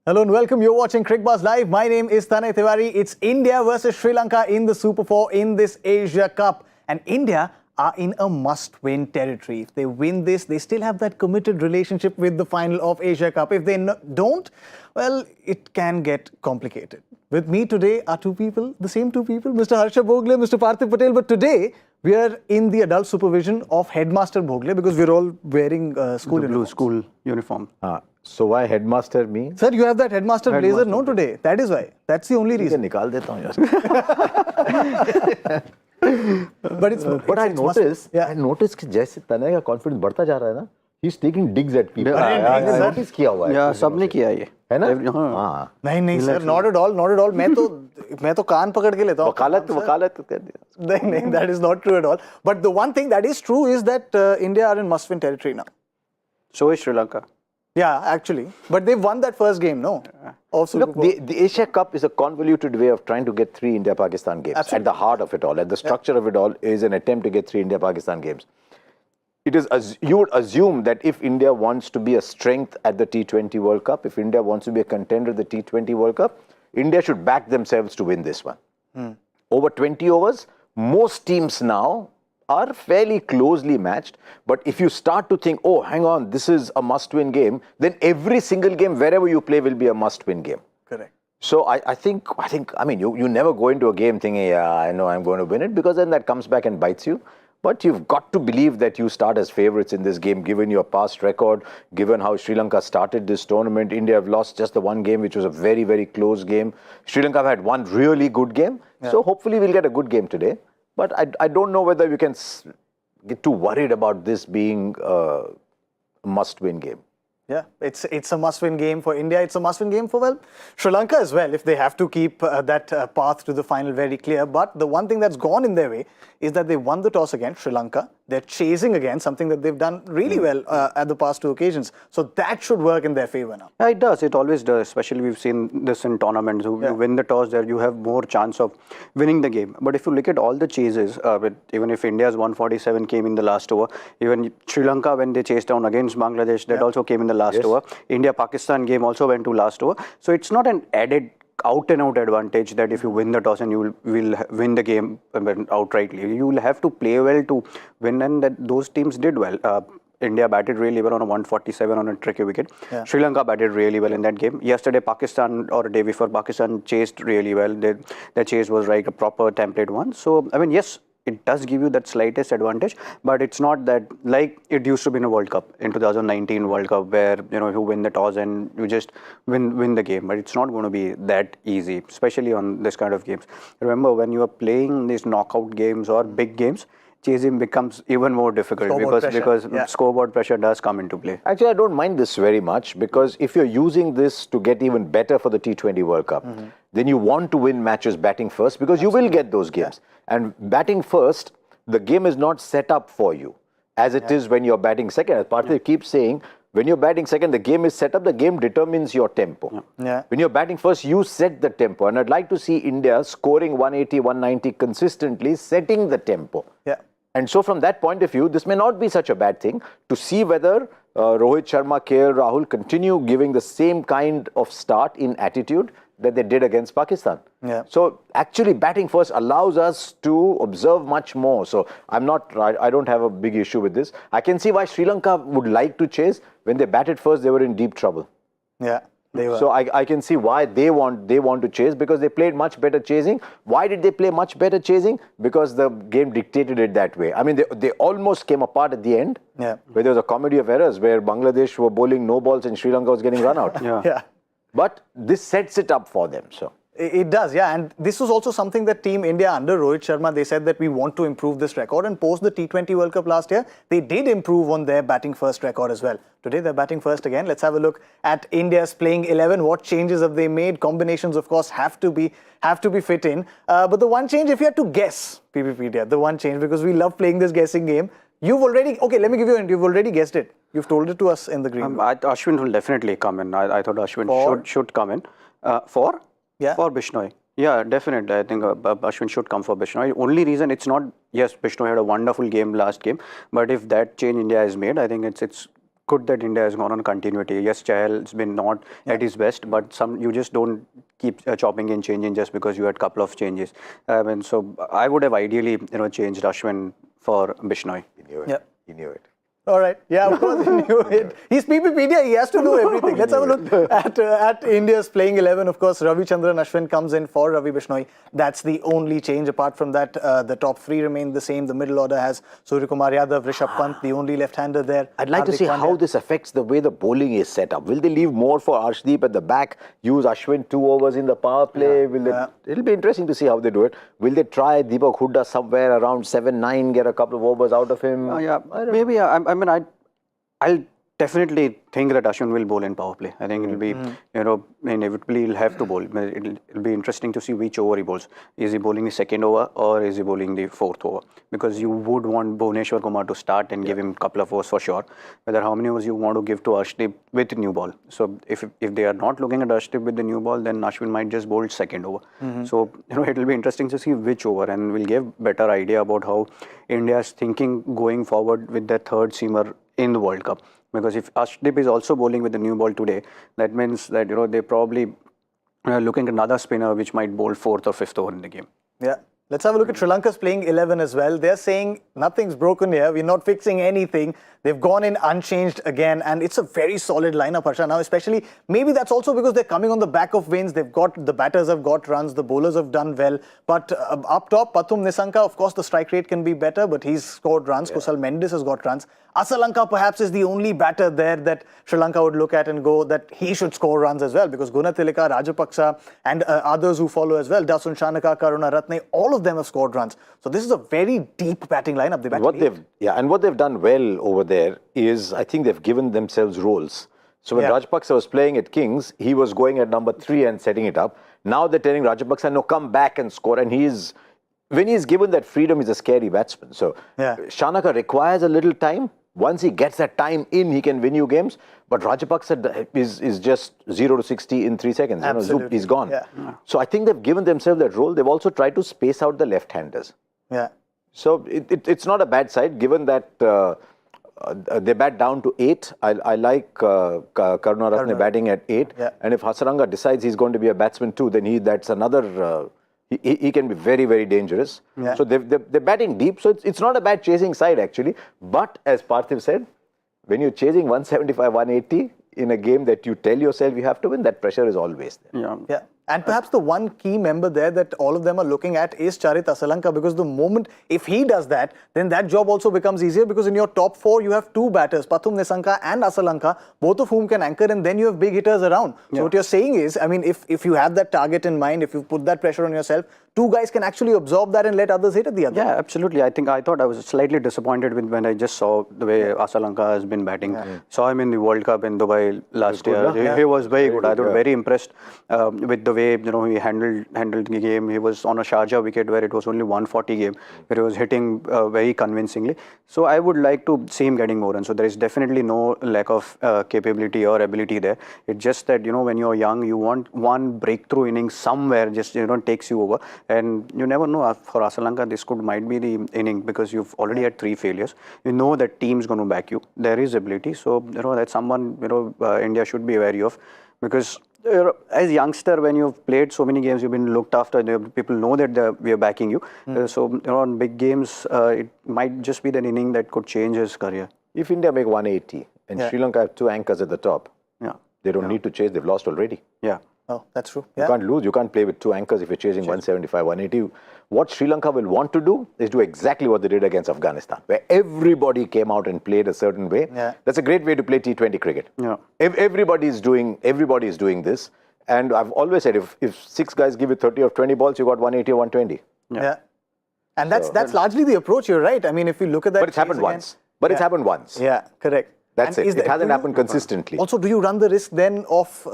Hello and welcome. You're watching Cricbuzz Live. My name is Tanay Tiwari. It's India versus Sri Lanka in the Super 4 in this Asia Cup. And India are in a must-win territory. If they win this, they still have that committed relationship with the final of Asia Cup. If they don't, well, it can get complicated. With me today are two people, the same two people, Mr. Harsha Bhogle, Mr. Parthiv Patel. But today, we are in the adult supervision of Headmaster Bhogle because we're all wearing school blue school uniform. So why headmaster me? Sir, you have that headmaster blazer, no, today. That is why. That's the only reason. निकाल देता हूँ यार. But I noticed कि जैसे तनय का confidence बढ़ता जा रहा है ना, he's taking digs at people. नहीं, notice किया हुआ है. या सबने किया ये. है ना? हाँ. नहीं सर, not at all. मैं तो कान पकड़ के लेता हूँ. वकालत कर दिया. नहीं, that is not true at all. But the one thing that is true is that India are in must-win territory now. So is Sri Lanka. Yeah, actually. But they've won that first game, no? Look, the Asia Cup is a convoluted way of trying to get 3 India-Pakistan games. Absolutely. At the heart of it all, at the structure of it all, is an attempt to get 3 India-Pakistan games. It is, you would assume that if India wants to be a strength at the T20 World Cup, if India wants to be a contender at the T20 World Cup, India should back themselves to win this one. Over 20 overs, most teams now are fairly closely matched. But if you start to think, oh, hang on, this is a must-win game, then every single game, wherever you play, will be a must-win game. Correct. So I think, you never go into a game thinking, yeah, I know I'm going to win it, because then that comes back and bites you. But you've got to believe that you start as favourites in this game, given your past record, given how Sri Lanka started this tournament. India have lost just the one game, which was a very, very close game. Sri Lanka have had one really good game. Yeah. So hopefully we'll get a good game today. But I don't know whether you can get too worried about this being a must-win game. Yeah, it's a must-win game for India. It's a must-win game for, well, Sri Lanka as well, if they have to keep that path to the final very clear. But the one thing that's gone in their way is that they won the toss against Sri Lanka. They're chasing again, something that they've done really well at the past 2 occasions. So that should work in their favour now. Yeah, it does. It always does. Especially we've seen this in tournaments. You win the toss there, you have more chance of winning the game. But if you look at all the chases, even if India's 147 came in the last over, even Sri Lanka, when they chased down against Bangladesh, that also came in the last over. India-Pakistan game also went to last over. So it's not an added out-and-out advantage that if you win the toss and you will win the game outrightly. You will have to play well to win, and that those teams did well. India batted really well on a 147 on a tricky wicket. Yeah. Sri Lanka batted really well in that game. Yesterday, Pakistan, or a day before, Pakistan chased really well. Their chase was like a proper template one. So, I mean, yes, it does give you that slightest advantage, but it's not that like it used to be in a World Cup, in 2019 World Cup, where, you know, you win the toss and you just win the game. But it's not going to be that easy, especially on this kind of games. Remember, when you are playing these knockout games or big games, chasing becomes even more difficult because scoreboard pressure does come into play. Actually, I don't mind this very much, because if you're using this to get even better for the T20 World Cup, then you want to win matches batting first, because you will get those games. And batting first, the game is not set up for you as it is when you're batting second. As Parthiv keeps saying, when you're batting second, the game is set up, the game determines your tempo. When you're batting first, you set the tempo. And I'd like to see India scoring 180, 190 consistently, setting the tempo. And so from that point of view, this may not be such a bad thing to see whether Rohit, Sharma, KL, Rahul continue giving the same kind of start in attitude that they did against Pakistan. So actually batting first allows us to observe much more. So I don't have a big issue with this. I can see why Sri Lanka would like to chase. When they batted first, they were in deep trouble. They were. So I can see why they want to chase, because they played much better chasing. Why did they play much better chasing? Because the game dictated it that way. I mean, they almost came apart at the end, where there was a comedy of errors, where Bangladesh were bowling no balls and Sri Lanka was getting run out. But this sets it up for them. So it does, yeah. And this was also something that Team India under Rohit Sharma, they said that we want to improve this record. And post the T20 World Cup last year, they did improve on their batting first record as well. Today, they're batting first again. Let's have a look at India's playing 11. What changes have they made? Combinations, of course, have to be fit in. But the one change, if you had to guess, PPP, the one change, because we love playing this guessing game. You've already, okay, let me give you a hint. You've already guessed it. You've told it to us in the green room. Ashwin will definitely come in. I thought Ashwin should come in. For Bishnoi. Yeah, definitely. I think Ashwin should come for Bishnoi. Only reason it's not, yes, Bishnoi had a wonderful game last game, but if that change India has made, I think it's good that India has gone on continuity. Yes, Chahal's been not at his best, but you just don't keep chopping and changing just because you had a couple of changes. So I would have ideally, changed Ashwin for Bishnoi. He knew it. Yeah. He knew it. All right. Yeah, of course he knew it. He's PPPD. He has to know everything. Let's have a look at India's playing 11. Of course, Ravichandran Ashwin comes in for Ravi Bishnoi. That's the only change. Apart from that, the top three remain the same. The middle order has Suryakumar Yadav, Rishabh Pant, the only left-hander there. I'd like to see how this affects the way the bowling is set up. Will they leave more for Arshdeep at the back, use Ashwin 2 overs in the power play? It'll be interesting to see how they do it. Will they try Deepak Hooda somewhere around 7-9, get a couple of overs out of him? Maybe. I'll definitely think that Ashwin will bowl in power play. I think it'll be, inevitably he'll have to bowl. It'll be interesting to see which over he bowls. Is he bowling the second over or is he bowling the fourth over? Because you would want Bhuvneshwar Kumar to start and give him a couple of overs for sure. Whether how many overs you want to give to Arshdeep with the new ball. So if they are not looking at Arshdeep with the new ball, then Ashwin might just bowl second over. So, it'll be interesting to see which over, and we'll give better idea about how India is thinking going forward with their third seamer in the World Cup. Because if Arshdeep is also bowling with the new ball today, that means that, they're probably looking at another spinner which might bowl fourth or fifth over in the game. Yeah. Let's have a look at Sri Lanka's playing 11 as well. They're saying nothing's broken here. We're not fixing anything. They've gone in unchanged again, and it's a very solid lineup, Harsha. Now, especially, maybe that's also because they're coming on the back of wins. The batters have got runs, the bowlers have done well. But up top, Pathum Nissanka, of course, the strike rate can be better, but he's scored runs. Yeah. Kusal Mendes has got runs. Asalanka perhaps is the only batter there that Sri Lanka would look at and go that he should score runs as well, because Gunathilaka, Rajapaksa and others who follow as well, Dasun Shanaka, Karuna Ratne, all of them have scored runs. So this is a very deep batting lineup. And what they've done well over there is, I think they've given themselves roles. So when Rajapaksa was playing at Kings, he was going at number 3 and setting it up. Now they're telling Rajapaksa, no, come back and score. And when he's given that freedom, he's a scary batsman. So Shanaka requires a little time. Once he gets that time in, he can win you games. But Rajapaksa is just 0 to 60 in 3 seconds. Absolutely. He's gone. Yeah. So I think they've given themselves that role. They've also tried to space out the left-handers. Yeah. So it's not a bad side, given that they bat down to 8. I like Karunaratne batting at 8. Yeah. And if Hasaranga decides he's going to be a batsman too, then that's another... He can be very, very dangerous. Yeah. So they're batting deep. So it's not a bad chasing side, actually. But as Parthiv said, when you're chasing 175, 180 in a game that you tell yourself you have to win, that pressure is always there. Yeah. And perhaps the one key member there that all of them are looking at is Charit Asalanka, because the moment, if he does that, then that job also becomes easier, because in your top 4, you have 2 batters, Pathum Nissanka and Asalanka, both of whom can anchor, and then you have big hitters around. So what you're saying is, I mean, if you have that target in mind, if you put that pressure on yourself, 2 guys can actually absorb that and let others hit at the other. Yeah, absolutely. I thought I was slightly disappointed when I just saw the way Asalanka has been batting. Saw him in the World Cup in Dubai last year. He was very good. I was very impressed with the way he handled the game. He was on a Sharjah wicket where it was only 140 game, where he was hitting very convincingly. So I would like to see him getting more runs. So there is definitely no lack of capability or ability there. It's just that when you're young, you want one breakthrough inning somewhere, just takes you over. And you never know, for Asalanka, this might be the inning, because you've already had 3 failures. You know that team's going to back you. There is ability. So, that's someone, India should be wary of. Because as a youngster, when you've played so many games, you've been looked after, people know that we are backing you. So, on big games, it might just be that inning that could change his career. If India make 180 and Sri Lanka have 2 anchors at the top, they don't need to chase. They've lost already. Yeah. Oh, that's true. You can't lose. You can't play with 2 anchors if you're chasing 175, 180. What Sri Lanka will want to do is do exactly what they did against Afghanistan, where everybody came out and played a certain way. Yeah. That's a great way to play T20 cricket. Yeah. Everybody is doing this. And I've always said, if 6 guys give you 30 or 20 balls, you got 180 or 120. Yeah. And that's largely the approach. You're right. I mean, if you look at that... But it's happened once. It's happened once. Yeah, correct. That's it. It hasn't happened consistently. Also, do you run the risk then of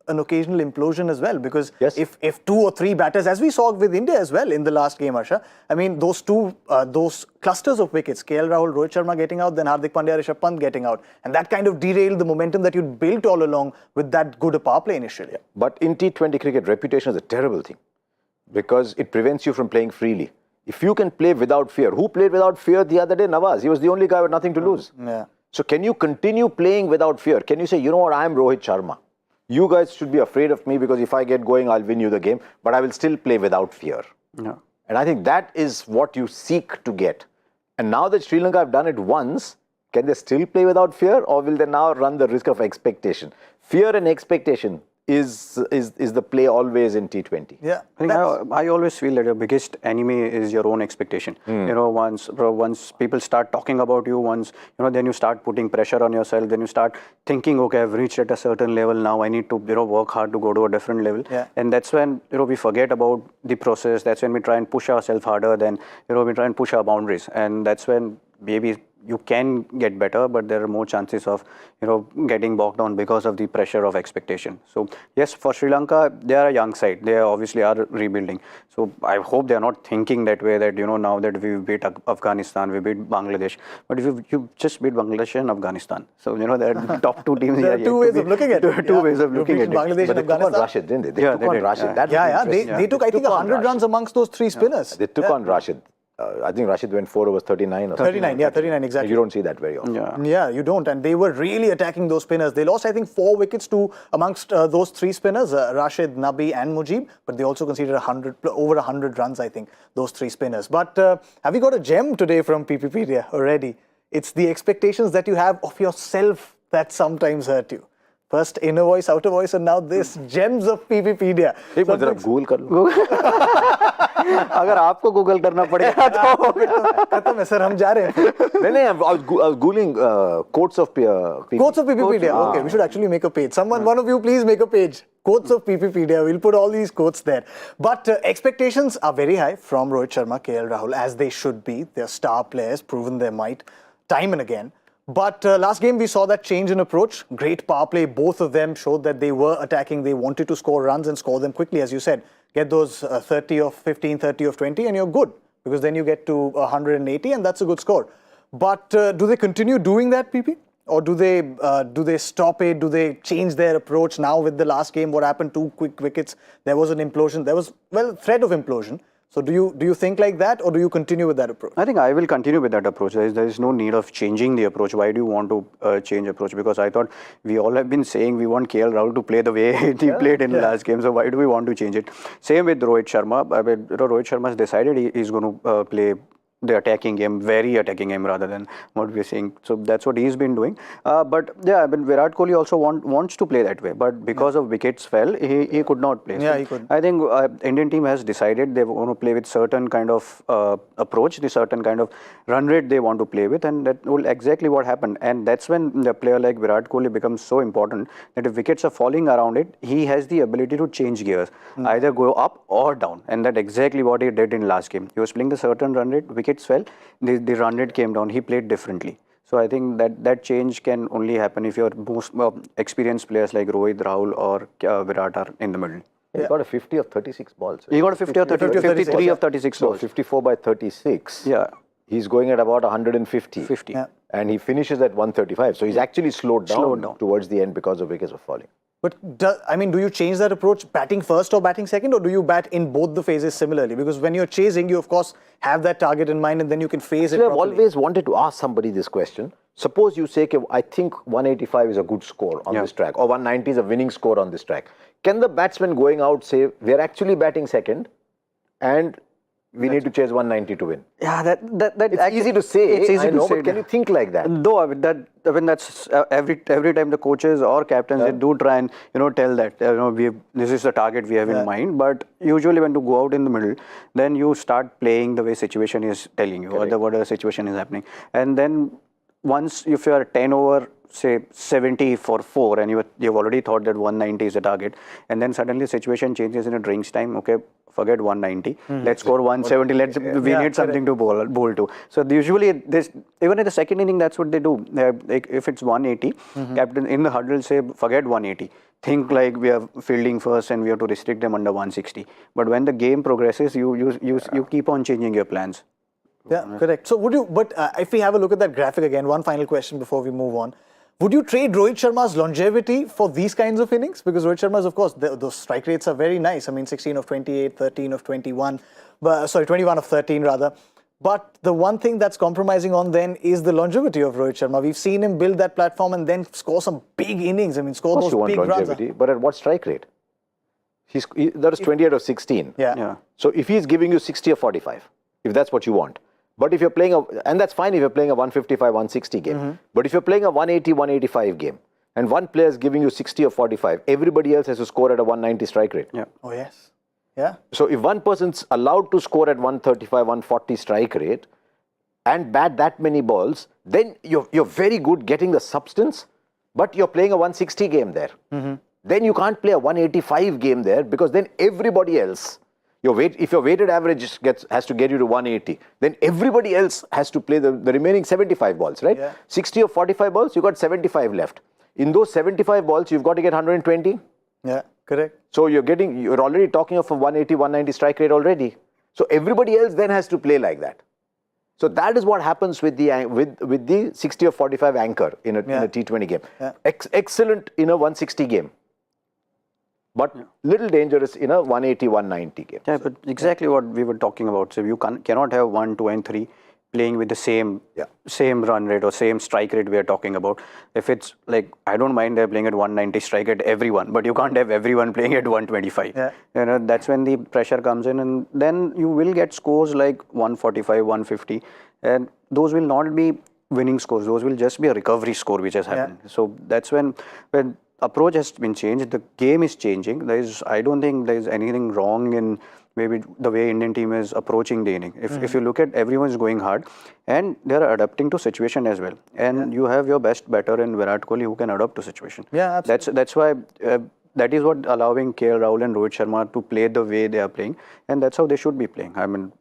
an occasional implosion as well? Because if 2 or 3 batters, as we saw with India as well in the last game, Harsha, I mean, those clusters of wickets, KL Rahul, Rohit Sharma getting out, then Hardik Pandya, Rishabh Pant getting out. And that kind of derailed the momentum that you'd built all along with that good a power play initially. Yeah. But in T20 cricket, reputation is a terrible thing, because it prevents you from playing freely. If you can play without fear, who played without fear the other day? Nawaz. He was the only guy with nothing to lose. Yeah. So can you continue playing without fear? Can you say, you know what, I'm Rohit Sharma. You guys should be afraid of me because if I get going, I'll win you the game, but I will still play without fear. Yeah. And I think that is what you seek to get. And now that Sri Lanka have done it once, can they still play without fear, or will they now run the risk of expectation? Fear and expectation is the play always in T20. Yeah, I think I always feel that your biggest enemy is your own expectation. You know, once people start talking about you, then you start putting pressure on yourself. Then you start thinking, okay, I've reached at a certain level now. I need to work hard to go to a different level. Yeah. And that's when we forget about the process. That's when we try and push ourselves harder. Then we try and push our boundaries. And that's when maybe you can get better, but there are more chances of getting bogged down because of the pressure of expectation. So yes, for Sri Lanka, they are a young side. They obviously are rebuilding. So I hope they are not thinking that way, that now that we beat Afghanistan, we beat Bangladesh, but if you just beat Bangladesh and Afghanistan, so there are top two teams. There are two ways of looking at it. Two ways of looking at it. Bangladesh But and they took on Afghanistan. Rashid, didn't they? They took on Rashid. They took, I think, 100 runs amongst those three spinners. They took on Rashid. I think Rashid went 4 overs 39 or 39, yeah, 39 exactly. You don't see that very often. Yeah, you don't. And they were really attacking those spinners. They lost, I think, 4 wickets to amongst those three spinners, Rashid, Nabi and Mujib. But they also conceded over 100 runs, I think, those three spinners. But have you got a gem today from PPpedia already? It's the expectations that you have of yourself that sometimes hurt you. First inner voice, outer voice, and now this gems of PPpedia. एक बार जरा Google कर लो. अगर आपको Google करना पड़ेगा तो खत्म है सर, हम जा रहे हैं. नहीं, I was googling quotes of PPpedia. Quotes of PPpedia. Okay, we should actually make a page. One of you, please make a page. Quotes of PPpedia. We'll put all these quotes there. But expectations are very high from Rohit Sharma, KL Rahul, as they should be. They're star players, proven their might time and again. But last game, we saw that change in approach. Great power play. Both of them showed that they were attacking. They wanted to score runs and score them quickly, as you said. Get those 30 of 15, 30 of 20, and you're good. Because then you get to 180, and that's a good score. But do they continue doing that, PP? Or do they stop it? Do they change their approach now with the last game? What happened? 2 quick wickets. There was an implosion. There was, threat of implosion. So do you think like that, or do you continue with that approach? I think I will continue with that approach. There is no need of changing the approach. Why do you want to change approach? Because I thought we all have been saying we want KL Rahul to play the way he played in the last game. So why do we want to change it? Same with Rohit Sharma. I mean, Rohit Sharma has decided he's going to play the attacking game, very attacking game rather than what we're seeing. So that's what he's been doing. But yeah, I mean, Virat Kohli also wants to play that way. But because of wickets fell, he could not play. Yeah, so he could. I think Indian team has decided they want to play with certain kind of approach, the certain kind of run rate they want to play with, and that will exactly what happened. And that's when the player like Virat Kohli becomes so important that if wickets are falling around it, he has the ability to change gears, either go up or down. And that's exactly what he did in last game. He was playing the certain run rate, wickets fell, the run rate came down, he played differently. So I think that change can only happen if your most experienced players like Rohit, Rahul or Virat are in the middle. He got a 50 of 36 balls. He got a 50 or 53 of 36 So balls. 54 by 36. Yeah. He's going at about 150. 50. Yeah. And he finishes at 135. So he's actually slowed down towards the end because of wickets were falling. But do you change that approach, batting first or batting second, or do you bat in both the phases similarly? Because when you're chasing, you of course have that target in mind, and then you can phase it I've properly. always wanted to ask somebody this question. Suppose you say, I think 185 is a good score on this track, or 190 is a winning score on this track. Can the batsman going out say, we're actually batting second, and we need to chase 190 to win? Yeah, It's easy to say. It's easy I know, to say. but can you think like that? Though that's every time the coaches or captains they do try and tell that this is the target we have in mind. But usually when to go out in the middle, then you start playing the way situation is telling you, or whatever situation is happening. And then once if you are 10 over say 70 for 4 and you've already thought that 190 is the target, and then suddenly the situation changes in a drinks time. Okay, forget 190. Let's score 170. We need something to bowl to. So usually this, even in the second inning, that's what they do. If it's 180, captain in the huddle say forget 180. Think like we are fielding first and we have to restrict them under 160. But when the game progresses, you keep on changing your plans. Yeah, correct. So if we have a look at that graphic again, one final question before we move on. Would you trade Rohit Sharma's longevity for these kinds of innings? Because Rohit Sharma's, of course, those strike rates are very nice. I mean, 16 of 28, 13 of 21. 21 of 13 rather. But the one thing that's compromising on then is the longevity of Rohit Sharma. We've seen him build that platform and then score some big innings. I mean, score Of course those you want big longevity, runs. but at what strike rate? That was 28 or 16. Yeah. So if he's giving you 60 or 45, if that's what you want. But if you're playing and that's fine if you're playing a 155, 160 game. But if you're playing a 180, 185 game, and one player is giving you 60 or 45, everybody else has to score at a 190 strike rate. Yeah. Oh, yes. Yeah. So if one person's allowed to score at 135, 140 strike rate and bat that many balls, then you're very good getting the substance, but you're playing a 160 game there. Then you can't play a 185 game there because then everybody else, if your weighted average has to get you to 180, then everybody else has to play the remaining 75 balls, right? Yeah. 60 or 45 balls, you got 75 left. In those 75 balls, you've got to get 120. Yeah, correct. So you're already talking of a 180, 190 strike rate already. So everybody else then has to play like that. So that is what happens with the 60 or 45 anchor in a T20 game. Yeah. Excellent in a 160 game. But little dangerous in a 180, 190 game. Yeah, but exactly what we were talking about. So you cannot have 1, 2 and 3 playing with the same run rate or same strike rate we are talking about. If it's like, I don't mind they're playing at 190 strike rate everyone, but you can't have everyone playing at 125. Yeah. You know, that's when the pressure comes in, and then you will get scores like 145, 150, and those will not be winning scores. Those will just be a recovery score which has happened. So that's when approach has been changed, the game is changing. I don't think there is anything wrong in maybe the way Indian team is approaching the inning. If you look at, everyone is going hard and they are adapting to situation as well. And you have your best batter in Virat Kohli who can adapt to situation. Yeah, absolutely. That's why that is what allowing KL Rahul and Rohit Sharma to play the way they are playing, and that's how they should be playing. I mean,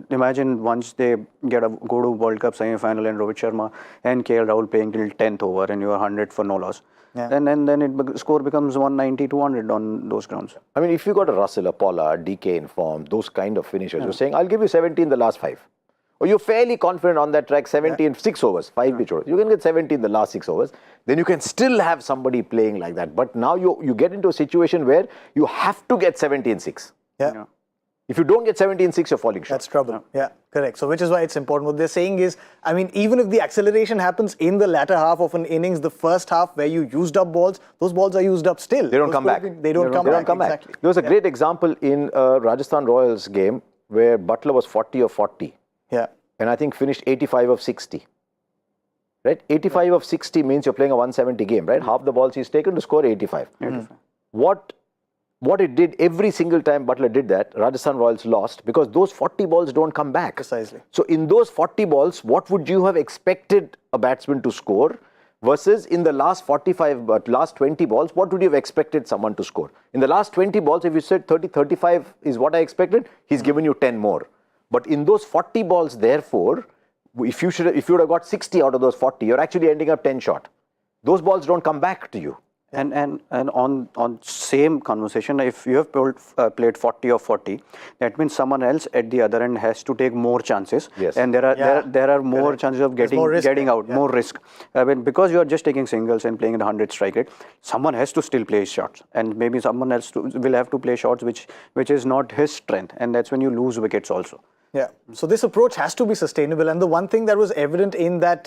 imagine once they go to World Cup semi-final and Rohit Sharma and KL Rahul playing till 10th over and you are 100 for no loss. Yeah. And then score becomes 190, 200 on those grounds. I mean, if you got a Russell, a Pollard, DK in form, those kind of finishers, you're saying, I'll give you 70 in the last 5. Or you're fairly confident on that track, 70 in 6 overs, 5 pitch overs. You can get 70 in the last 6 overs. Then you can still have somebody playing like that. But now you get into a situation where you have to get 70 in 6. Yeah. If you don't get 70 in 6, you're falling short. That's trouble. Yeah, correct. So which is why it's important. What they're saying is, I mean, even if the acceleration happens in the latter half of an innings, the first half where you used up balls, those balls are used up still. They don't come back. They don't come back. Exactly. There was a great example in Rajasthan Royals game where Butler was 40 of 40. Yeah. And I think finished 85 of 60. Right? 85 of 60 means you're playing a 170 game, right? Half the balls he's taken to score 85. What it did every single time Butler did that, Rajasthan Royals lost because those 40 balls don't come back. Precisely. So in those 40 balls, what would you have expected a batsman to score versus in the last last 20 balls, what would you have expected someone to score? In the last 20 balls, if you said 30, 35 is what I expected, he's given you 10 more. But in those 40 balls, therefore, if you would have got 60 out of those 40, you're actually ending up 10 short. Those balls don't come back to you. And on same conversation, if you have played 40 or 40, that means someone else at the other end has to take more chances. Yes. And there are more chances of getting out, more risk. I mean, because you are just taking singles and playing at 100 strike rate, someone has to still play shots, and maybe someone else will have to play shots which is not his strength, and that's when you lose wickets also. Yeah. So this approach has to be sustainable, and the one thing that was evident in that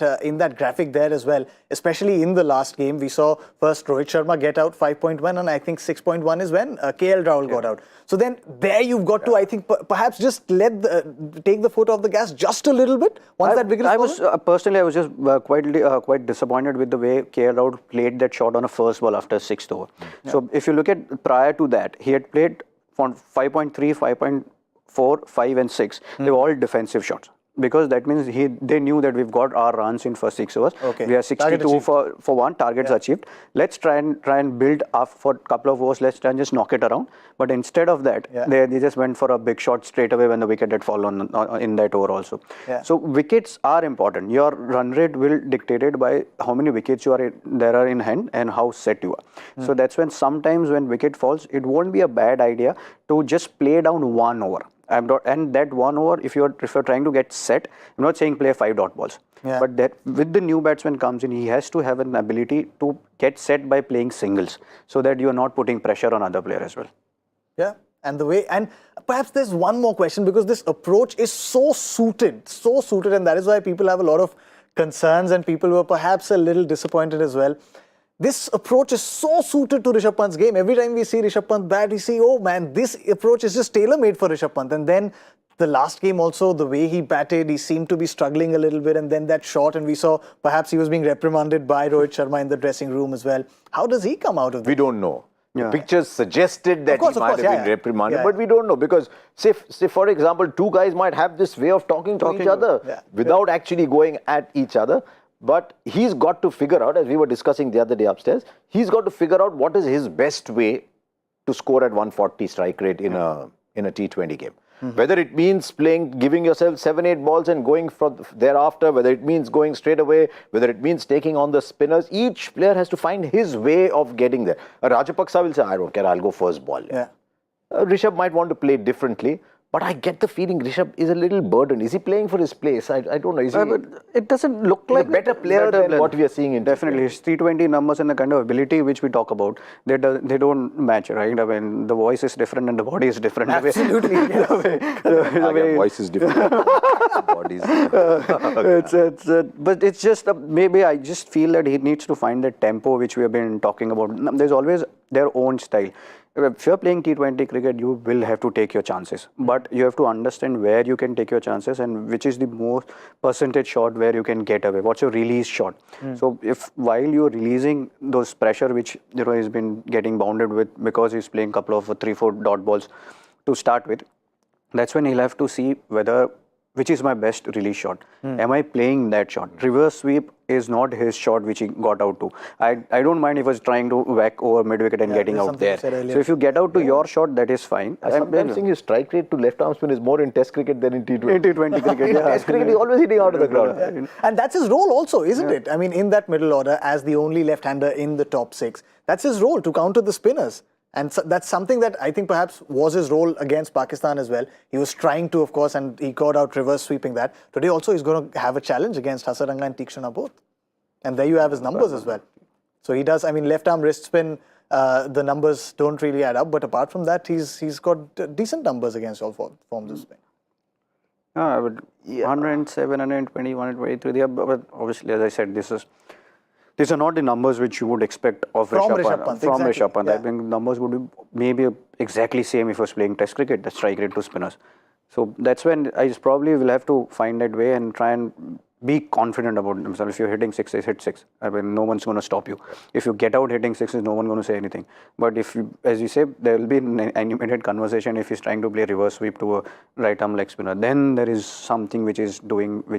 graphic there as well, especially in the last game, we saw first Rohit Sharma get out 5.1, and I think 6.1 is when KL Rahul got out. So then there you've got to, I think, perhaps just take the foot off the gas just a little bit once that wicket is fallen. Personally, I was just quite disappointed with the way KL Rahul played that shot on a first ball after 6th over. So if you look at prior to that, he had played from 5.3, 5.4, 5 and 6, they were all defensive shots. Because that means they knew that we've got our runs in first 6 overs. Okay. We are 62 for one, targets achieved. Let's try and build up for a couple of overs. Let's try and just knock it around. But instead of that, they just went for a big shot straight away when the wicket had fallen in that over also. Yeah. So wickets are important. Your run rate will dictated by how many wickets there are in hand and how set you are. So that's when sometimes when wicket falls, it won't be a bad idea to just play down 1 over. And that 1 over, if you're trying to get set, I'm not saying play 5 dot balls. Yeah. But that with the new batsman comes in, he has to have an ability to get set by playing singles so that you're not putting pressure on other player as well. Yeah. And perhaps there's one more question, because this approach is so suited, and that is why people have a lot of concerns and people were perhaps a little disappointed as well. This approach is so suited to Rishabh Pant's game. Every time we see Rishabh Pant bat, we see, oh man, this approach is just tailor-made for Rishabh Pant. And then the last game also, the way he batted, he seemed to be struggling a little bit. And then that shot, and we saw perhaps he was being reprimanded by Rohit Sharma in the dressing room as well. How does he come out of this? We don't know. The pictures suggested that he might have been reprimanded, but we don't know, because say for example, two guys might have this way of talking to each other without actually going at each other. But he's got to figure out, as we were discussing the other day upstairs, he's got to figure out what is his best way to score at 140 strike rate in a T20 game. Whether it means giving yourself 7-8 balls and going from thereafter, whether it means going straight away, whether it means taking on the spinners, each player has to find his way of getting there. Rajapaksa will say, I don't care, I'll go first ball. Rishabh might want to play differently, but I get the feeling Rishabh is a little burdened. Is he playing for his place? I don't know. Is he, but it doesn't look like a better player than what we are seeing in definitely his T20 numbers and the kind of ability which we talk about, they don't match, right? I mean, the voice is different and the body is different. Absolutely. The voice is different. The body is different. But it's just maybe I just feel that he needs to find the tempo which we have been talking about. There's always their own style. If you're playing T20 cricket, you will have to take your chances. But you have to understand where you can take your chances and which is the most percentage shot where you can get away. What's your release shot? So if while you're releasing those pressure which he's been getting bounded with because he's playing a couple of 3-4 dot balls to start with, that's when he'll have to see which is my best release shot. Am I playing that shot? Reverse sweep is not his shot which he got out to. I don't mind if he was trying to whack over mid-wicket and getting out there. So if you get out to your shot, that is fine. I sometimes think his strike rate to left arm spin is more in Test cricket than in T20. In T20 cricket, in Test cricket, he's always hitting out of the ground. And that's his role also, isn't it? I mean, in that middle order, as the only left-hander in the top 6, that's his role, to counter the spinners. And so that's something that I think perhaps was his role against Pakistan as well. He was trying to, of course, and he got out reverse sweeping that. Today also he's going to have a challenge against Hasaranga and Tikshana both. And there you have his numbers as well. So he does, I mean, left arm wrist spin, the numbers don't really add up. But apart from that, he's got decent numbers against all forms of spin. I would 107, 120, 123. But obviously, as I said, these are not the numbers which you would expect of Rishabh Pant. From Rishabh Pant. I think numbers would be maybe exactly same if he was playing Test cricket, the strike rate to spinners. So that's when I probably will have to find that way and try and be confident about himself. If you're hitting sixes, hit 6. I mean, no one's going to stop you. If you get out hitting sixes, no one's going to say anything. But if you, as you say, there will be an animated conversation if he's trying to play reverse sweep to a right arm leg spinner. Then there is something which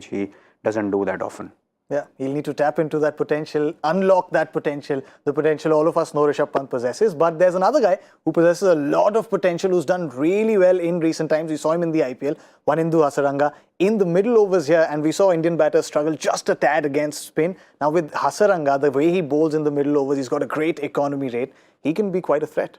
he doesn't do that often. Yeah, he'll need to tap into that potential, unlock that potential, the potential all of us know Rishabh Pant possesses. But there's another guy who possesses a lot of potential, who's done really well in recent times. We saw him in the IPL, Wanindu Hasaranga, in the middle overs here, and we saw Indian batters struggle just a tad against spin. Now with Hasaranga, the way he bowls in the middle overs, he's got a great economy rate. He can be quite a threat.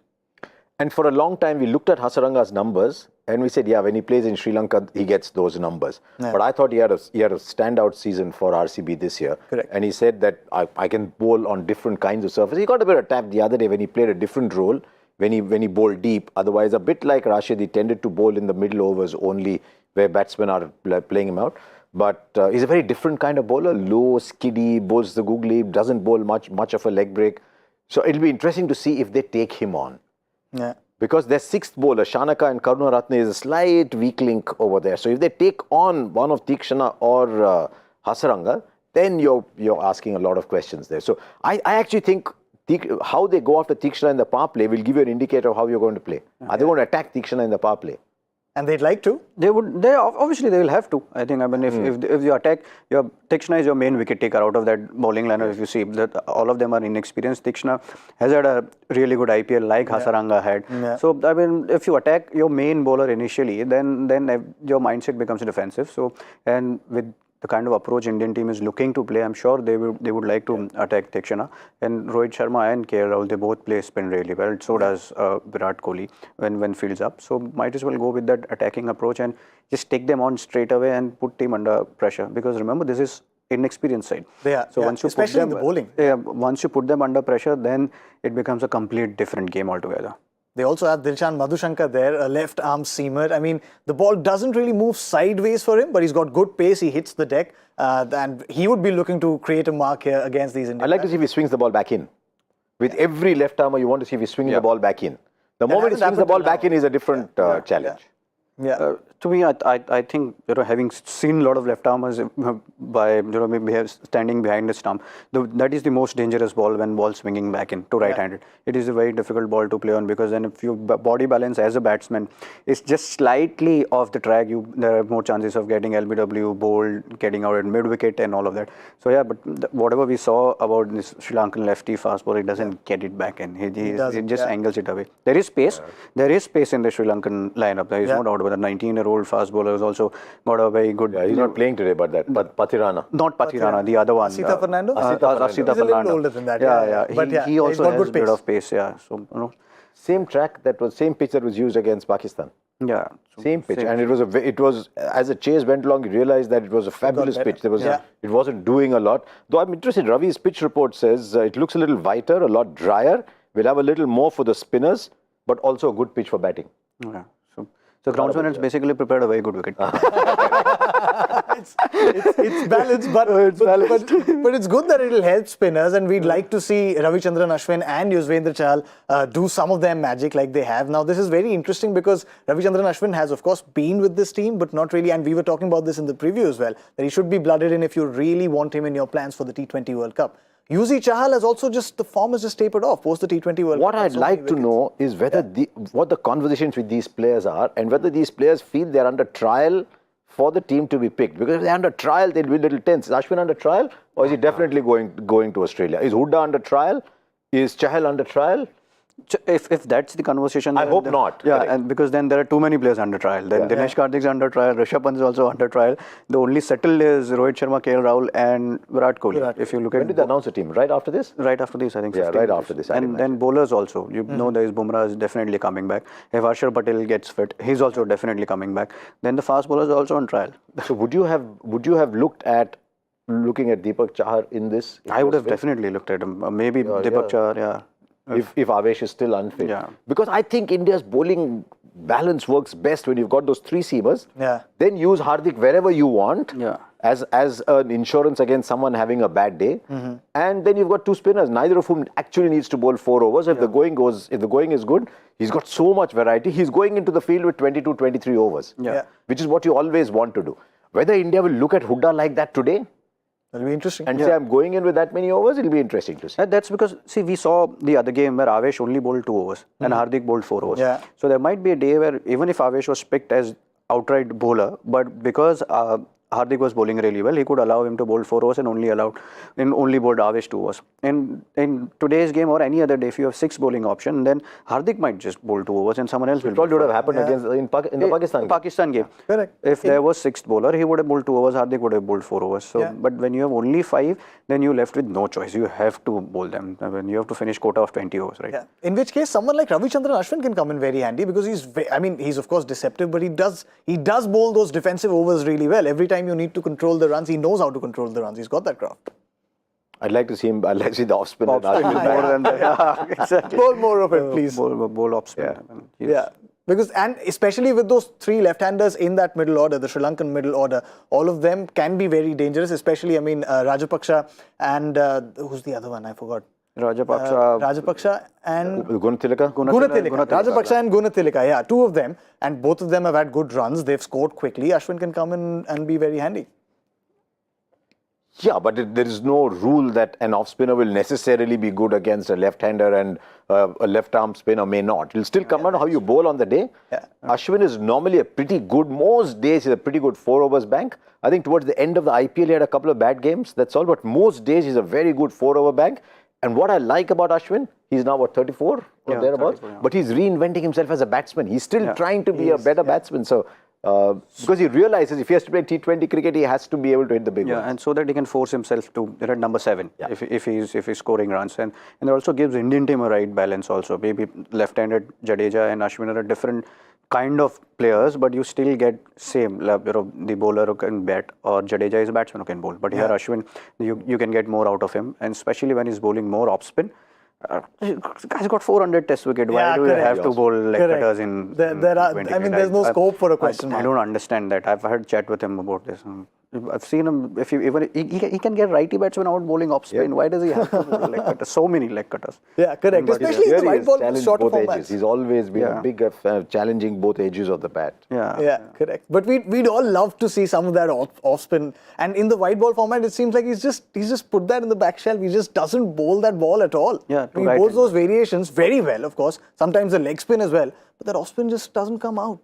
And for a long time, we looked at Hasaranga's numbers and we said, yeah, when he plays in Sri Lanka, he gets those numbers. Yeah. But I thought he had a standout season for RCB this year. Correct. And he said that I can bowl on different kinds of surface. He got a bit of tap the other day when he played a different role, when he bowled deep. Otherwise, a bit like Rashid, he tended to bowl in the middle overs only, where batsmen are playing him out. But he's a very different kind of bowler, low, skiddy, bowls the googly, doesn't bowl much of a leg break. So it'll be interesting to see if they take him on. Yeah. Because their sixth bowler, Shanaka and Karunaratne, is a slight weak link over there. So if they take on one of Tikshana or Hasaranga, then you're asking a lot of questions there. So I actually think how they go after Tikshana in the power play will give you an indicator of how you're going to play. Are they going to attack Tikshana in the power play? And they'd like to. Obviously they will have to. I think. I mean, if you attack, Tikshana is your main wicket taker out of that bowling lineup. If you see that all of them are inexperienced, Tikshana has had a really good IPL like Hasaranga had. Yeah. So I mean, if you attack your main bowler initially, then your mindset becomes defensive. So and with the kind of approach Indian team is looking to play, I'm sure they would like to attack Tikshana. And Rohit Sharma and Rahul, they both play spin really well. So does Virat Kohli when fields up. So might as well go with that attacking approach and just take them on straight away and put team under pressure. Because remember, this is inexperienced side. So once you especially put them, in the bowling. Once you put them under pressure, then it becomes a complete different game altogether. They also have Dilshan Madhushankar there, a left arm seamer. I mean, the ball doesn't really move sideways for him, but he's got good pace. He hits the deck, and he would be looking to create a mark here against these Indian. I'd like to see if he swings the ball back in. With every left armer, you want to see if he's swinging the ball back in. The moment he swings the ball back in is a different challenge. Yeah. To me, I think, having seen a lot of left armers by, maybe standing behind the stump, that is the most dangerous ball when ball swinging back in to right-handed. It is a very difficult ball to play on, because then if your body balance as a batsman is just slightly off the track, there are more chances of getting LBW, bowled, getting out at mid-wicket and all of that. So yeah, but whatever we saw about this Sri Lankan lefty fast bowler, he doesn't get it back in. He just angles it away. There is space. There is space in the Sri Lankan lineup. There is no doubt about the 19-year-old fast bowler has also got a very good... Yeah, he's not playing today, but Pathirana. Not Pathirana, the other one. Asita Fernando? Asita He's a little older than that. Yeah. He also has a bit of pace, So, Same pitch that was used against Pakistan. Yeah. Same pitch. And it was, as the chase went along, you realized that it was a fabulous pitch. It wasn't doing a lot. Though I'm interested, Ravi's pitch report says it looks a little whiter, a lot drier. We'll have a little more for the spinners, but also a good pitch for batting. Yeah. So groundsman has basically prepared a very good wicket. It's balanced, but it's good that it'll help spinners, and we'd like to see Ravichandran Ashwin and Yuzvendra Chahal do some of their magic like they have. Now, this is very interesting because Ravichandran Ashwin has, of course, been with this team, but not really, and we were talking about this in the preview as well, that he should be blooded in if you really want him in your plans for the T20 World Cup. Yuzi Chahal has also the form has just tapered off post the T20 World Cup. What I'd like to know is whether what the conversations with these players are, and whether these players feel they're under trial for the team to be picked. Because if they're under trial, they'll be a little tense. Is Ashwin under trial, or is he definitely going to Australia? Is Hooda under trial? Is Chahal under trial? If that's the conversation, I hope not. Yeah, and because then there are too many players under trial. Then Dinesh Karthik's under trial, Rishabh Pant is also under trial. The only settled is Rohit Sharma, KL Rahul, and Virat Kohli. If you look at when did they announce the team? Right after this? Right after this, I think. Yeah, right after this. And then bowlers also. You know, there is Bumrah is definitely coming back. If Harsha Patel gets fit, he's also definitely coming back. Then the fast bowlers are also on trial. So would you have looking at Deepak Chahar in this? I would have definitely looked at him. Maybe Deepak Chahar, If Avesh is still unfit. Yeah. Because I think India's bowling balance works best when you've got those three seamers. Yeah. Then use Hardik wherever you want. Yeah. As an insurance against someone having a bad day. And then you've got two spinners, neither of whom actually needs to bowl 4 overs. If the going is good, he's got so much variety. He's going into the field with 22, 23 overs. Which is what you always want to do. Whether India will look at Hooda like that today, that'll be interesting. And say I'm going in with that many overs, it'll be interesting to see. That's because, see, we saw the other game where Avesh only bowled 2 overs and Hardik bowled 4 overs. Yeah. So there might be a day where even if Avesh was picked as outright bowler, but because Hardik was bowling really well, he could allow him to bowl 4 overs and only bowled Avesh 2 overs. In today's game or any other day, if you have 6 bowling option, then Hardik might just bowl 2 overs and someone else will. It probably would have happened against in the Pakistan game. Correct. If there was 6th bowler, he would have bowled 2 overs, Hardik would have bowled 4 overs. So, but when you have only 5, then you're left with no choice. You have to bowl them. I mean, you have to finish quota of 20 overs, right? Yeah. In which case, someone like Ravichandran Ashwin can come in very handy because he's of course deceptive, but he does bowl those defensive overs really well. Every time you need to control the runs, he knows how to control the runs. He's got that craft. I'd like to see him. I'd like to see the off spin. More than that. Exactly. Bowl more of it, please. Bowl off spin. Because, and especially with those 3 left-handers in that middle order, the Sri Lankan middle order, all of them can be very dangerous, especially, Rajapaksha and who's the other one? I forgot. Rajapaksha and Gunathilaka. Rajapaksha and Gunathilaka, yeah, 2 of them, and both of them have had good runs. They've scored quickly. Ashwin can come in and be very handy. Yeah, but there is no rule that an off spinner will necessarily be good against a left-hander and a left-arm spinner may not. It'll still come down to how you bowl on the day. Yeah. Ashwin is normally a pretty good, most days he's a pretty good 4 overs bank. I think towards the end of the IPL he had a couple of bad games, that's all. But most days he's a very good 4 over bank. And what I like about Ashwin, he's now 34 or thereabouts, but he's reinventing himself as a batsman. He's still trying to be a better batsman. So, because he realizes if he has to play T20 cricket, he has to be able to hit the big ones. And so that he can force himself to at number 7 if he's scoring runs. And it also gives Indian team a right balance also. Maybe left-handed Jadeja and Ashwin are a different kind of players, but you still get same, the bowler who can bat, or Jadeja is a batsman who can bowl. But here Ashwin, you can get more out of him, and especially when he's bowling more off spin. Guy's got 400 test wicket. Why Yeah, do you correct. have to bowl leg Correct. cutters in? There are, T20 I mean, cricket? there's no scope for a question I mark. don't understand that. I've had chat with him about this. I've seen him. If you even he can get righty batsmen out bowling off spin. Why does he have to bowl leg cutters? So many leg cutters. Yeah, correct. But Especially in the Really white has ball challenged shorter both formats. edges. He's always been a big fan of challenging both edges of the bat. Yeah, correct. But we'd all love to see some of that off spin. And in the white ball format, it seems like he's just put that in the back shelf. He just doesn't bowl that ball at all. Yeah, he bowls those variations very well, of course. Sometimes the leg spin as well. But that off spin just doesn't come out.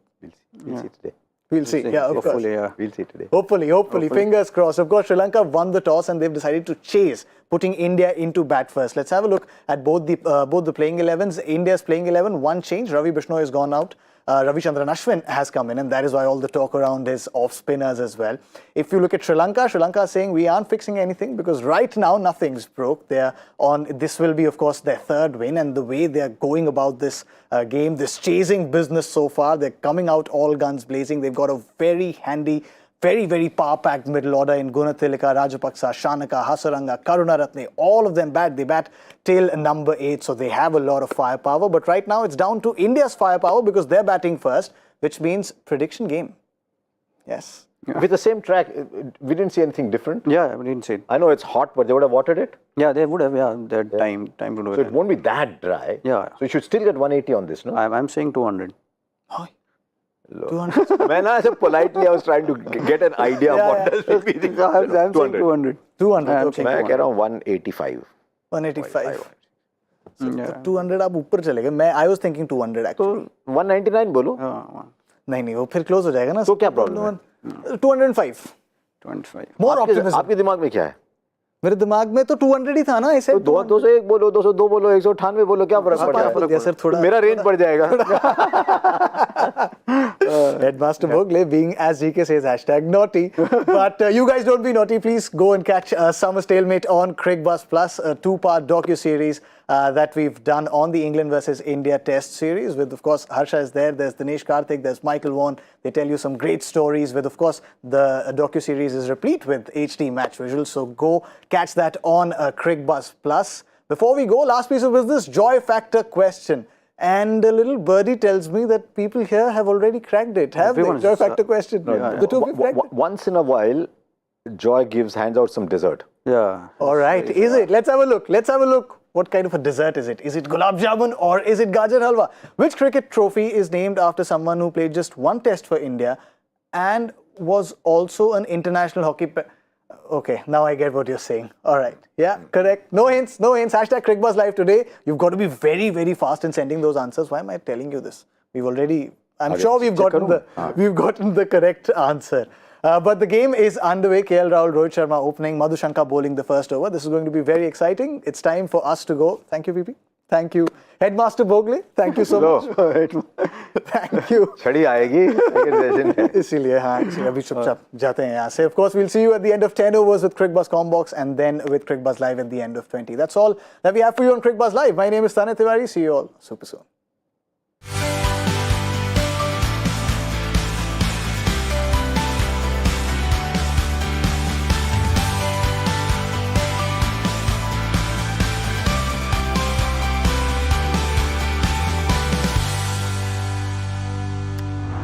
We'll see today. We'll see. Yeah, of course. Hopefully, yeah. We'll see today. Hopefully, fingers crossed. Of course, Sri Lanka won the toss and they've decided to chase, putting India into bat first. Let's have a look at both the playing 11s. India's playing 11, one change. Ravi Bishnoi has gone out. Ravichandran Ashwin has come in, and that is why all the talk around is off spinners as well. If you look at Sri Lanka is saying we aren't fixing anything because right now nothing's broke. This will be, of course, their third win, and the way they're going about this game, this chasing business so far, they're coming out all guns blazing. They've got a very handy, very, very power-packed middle order in Gunathilaka, Rajapaksa, Shanaka, Hasaranga, Karunaratne. All of them bat. They bat till number 8, so they have a lot of firepower. But right now, it's down to India's firepower because they're batting first, which means prediction game. Yes. Yeah. With the same track, we didn't see anything different. Yeah, we didn't see it. I know it's hot, but they would have watered it. Yeah, they would have. Yeah, that time to do it. So it won't be that dry. Yeah. So you should still get 180 on this, no? I'm saying 200. Oh. 200. When I said politely, I was trying to get an idea of what does it mean. I'm saying 200. 200. I'm Okay. saying I get around 185. 185. So 200 आप ऊपर चले गए. I was thinking 200 actually. So 199 बोलो. नहीं वो फिर close हो जाएगा ना. तो क्या problem है? 205. 25. More optimism. आपके दिमाग में क्या है? मेरे दिमाग में तो 200 ही था ना. ऐसे 201 बोलो, 202 बोलो, 198 बोलो, क्या फर्क पड़ जाएगा? सर थोड़ा मेरा रेंज बढ़ जाएगा. Headmaster Bhogle being, as GK says, #naughty. But you guys don't be naughty. Please go and catch Summer Stalemate on Cricbuzz Plus, a 2-part docu-series that we've done on the England versus India Test series. With, of course, Harsha is there. There's Dinesh Karthik. There's Michael Vaughan. They tell you some great stories. With, of course, the docu-series is replete with HD match visuals. So go catch that on Cricbuzz Plus. Before we go, last piece of business, joy factor question. And a little birdie tells me that people here have already cracked it. Have they? Joy factor question. The two of you cracked it? Once in a while, Joy hands out some dessert. Yeah. All right. Is it? Let's have a look. Let's have a look. What kind of a dessert is it? Is it gulab jamun or is it gajar halwa? Which cricket trophy is named after someone who played just one test for India and was also an international hockey Okay, now I get what you're saying. All right. Yeah, correct. No hints, no hints. #Cricbuzz Live today. You've got to be very, very fast in sending those answers. Why am I telling you this? I'm sure we've gotten the correct answer. But the game is underway. KL Rahul, Rohit Sharma opening, Madhushanka bowling the first over. This is going to be very exciting. It's time for us to go. Thank you, PP. Thank you. Headmaster Bhogle, thank you so much. Thank you. छड़ी आएगी इसीलिए अभी चुपचाप जाते हैं यहाँ से. Of course, we'll see you at the end of 10 overs with Cricbuzz Combox and then with Cricbuzz Live at the end of 20. That's all that we have for you on Cricbuzz Live. My name is Tanay Tiwari. See you all super soon.